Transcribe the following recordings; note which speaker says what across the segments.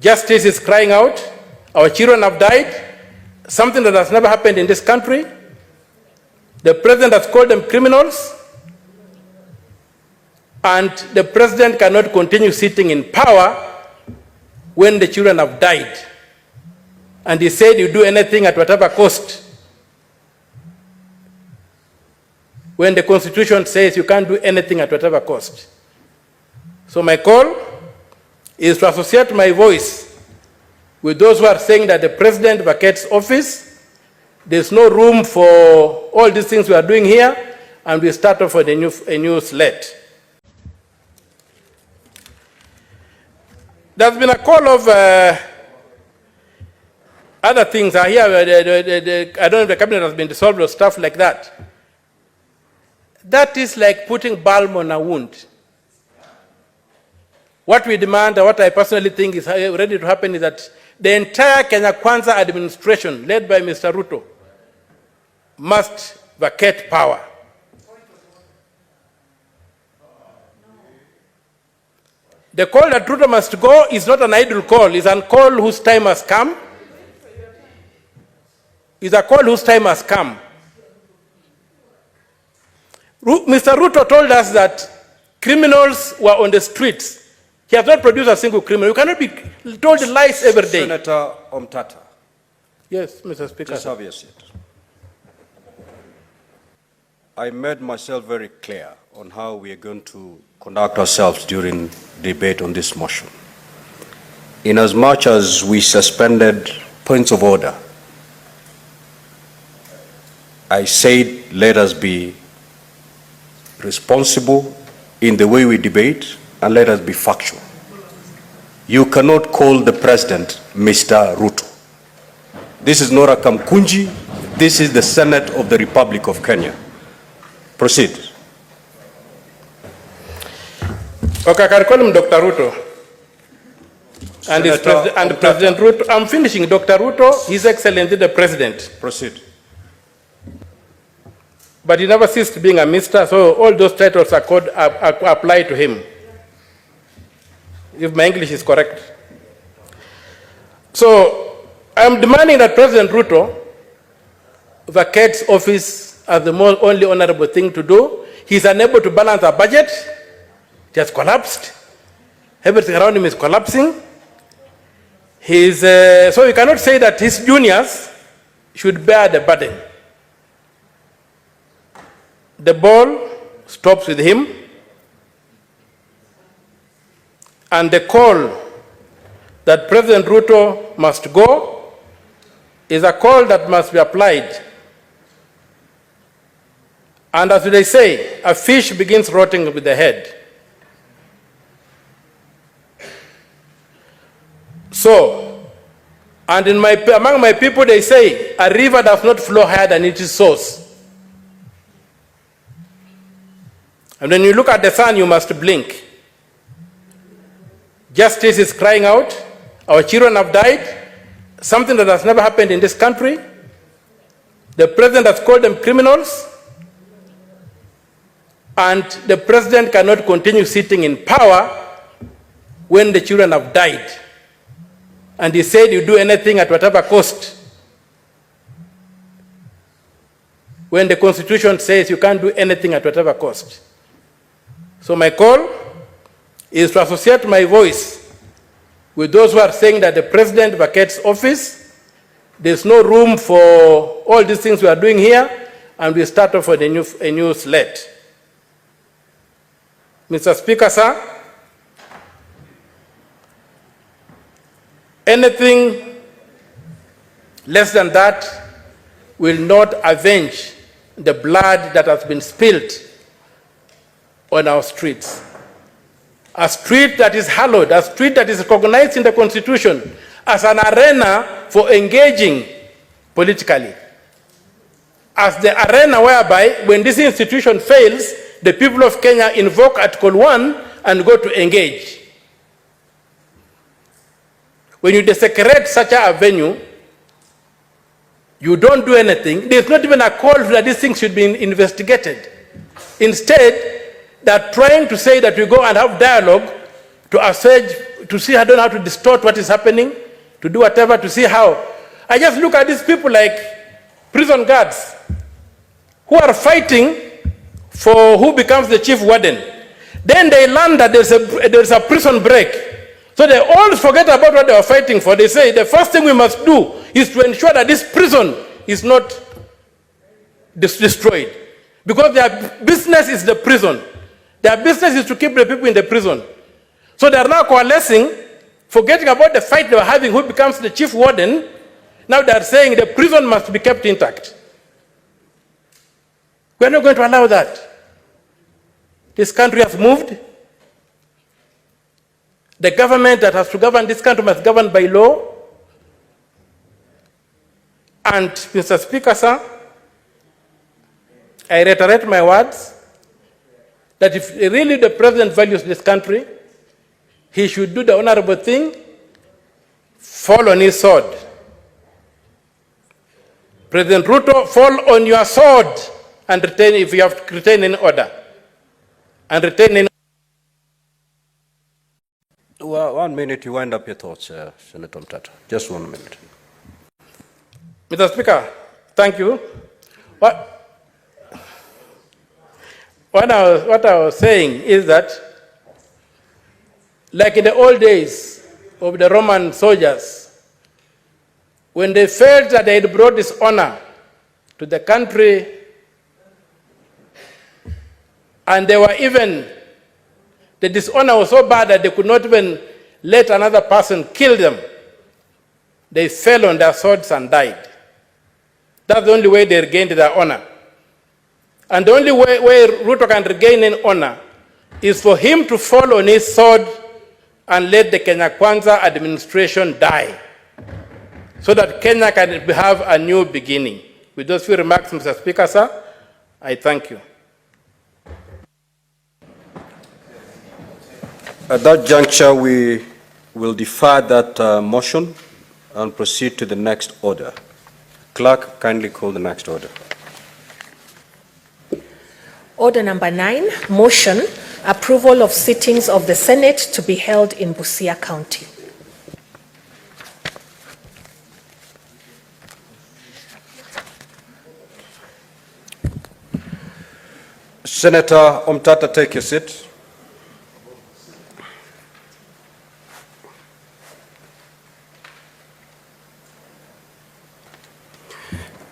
Speaker 1: Justice is crying out. Our children have died, something that has never happened in this country. The president has called them criminals, and the president cannot continue sitting in power when the children have died. And he said you do anything at whatever cost, when the Constitution says you can't do anything at whatever cost. So my call is to associate my voice with those who are saying that the president vacates office. There's no room for all these things we are doing here, and we start off with a new slate. There's been a call of other things. I hear I don't know if the cabinet has been dissolved or stuff like that. That is like putting balm on a wound. What we demand, or what I personally think is ready to happen, is that the entire Kenya Kwanza administration, led by Mr. Ruto, must vacate power. The call that Ruto must go is not an idle call. It's a call whose time has come. It's a call whose time has come. Mr. Ruto told us that criminals were on the streets. He has not produced a single criminal. You cannot be told lies every day.
Speaker 2: Senator Omtata.
Speaker 1: Yes, Mr. Speaker.
Speaker 2: Just have your seat. I made myself very clear on how we are going to conduct ourselves during debate on this motion. Inasmuch as we suspended points of order, I said let us be responsible in the way we debate, and let us be factual. You cannot call the president Mr. Ruto. This is not a kamkunji. This is the Senate of the Republic of Kenya. Proceed.
Speaker 1: Okay, I can call him Dr. Ruto. And President Ruto. I'm finishing. Dr. Ruto, His Excellency the President.
Speaker 2: Proceed.
Speaker 1: But he never ceased being a minister, so all those titles are apply to him, if my English is correct. So I'm demanding that President Ruto vacates office as the only honorable thing to do. He's unable to balance our budget. It has collapsed. Everything around him is collapsing. So you cannot say that his juniors should bear the burden. The ball stops with him, and the call that President Ruto must go is a call that must be applied. And as they say, a fish begins rotting with the head. So, and among my people they say, a river does not flow higher than its source. And when you look at the sun, you must blink. Justice is crying out. Our children have died, something that has never happened in this country. The president has called them criminals, and the president cannot continue sitting in power when the children have died. And he said you do anything at whatever cost, when the Constitution says you can't do anything at whatever cost. So my call is to associate my voice with those who are saying that the president vacates office. There's no room for all these things we are doing here, and we start off with a new slate. Mr. Speaker, sir, anything less than that will not avenge the blood that has been spilled on our streets. A street that is hallowed, a street that is recognized in the Constitution as an arena for engaging politically. As the arena whereby, when this institution fails, the people of Kenya invoke Article 1 and go to engage. When you desecrate such a venue, you don't do anything. There's not even a call that these things should be investigated. Instead, they're trying to say that we go and have dialogue to assuage to see, I don't know how to distort what is happening, to do whatever, to see how. I just look at these people like prison guards who are fighting for who becomes the chief warden. Then they learn that there's a prison break. So they all forget about what they were fighting for. They say the first thing we must do is to ensure that this prison is not destroyed. Because their business is the prison. Their business is to keep the people in the prison. So they are now coalescing, forgetting about the fight they were having, who becomes the chief warden. Now they are saying the prison must be kept intact. We are not going to allow that. This country has moved. The government that has to govern this country must govern by law. And, Mr. Speaker, sir, I reiterate my words that if really the president values this country, he should do the honorable thing, fall on his sword. President Ruto, fall on your sword and retain, if you have to retain in order. And retain in.
Speaker 2: Well, 1 minute, you wind up your thoughts, Senator Omtata. Just 1 minute.
Speaker 1: Mr. Speaker, thank you. What I was saying is that, like in the old days of the Roman soldiers, when they felt that they had brought dishonor to the country, and they were even, the dishonor was so bad that they could not even let another person kill them, they fell on their swords and died. That's the only way they regained their honor. And the only way Ruto can regain in honor is for him to fall on his sword and let the Kwanza administration die, so that Kenya can have a new beginning. With those few remarks, Mr. Speaker, sir, I thank you.
Speaker 2: At that juncture, we will defer that motion and proceed to the next order. Clerk, kindly call the next order.
Speaker 3: Order number 9, motion, approval of sittings of the Senate to be held in Busia County.
Speaker 2: Senator Omtata, take your seat.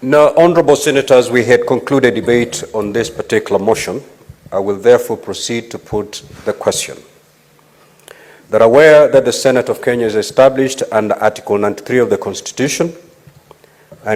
Speaker 2: Now, honorable senators, we had concluded debate on this particular motion. I will therefore proceed to put the question. That aware that the Senate of Kenya is established under Article 93 of the Constitution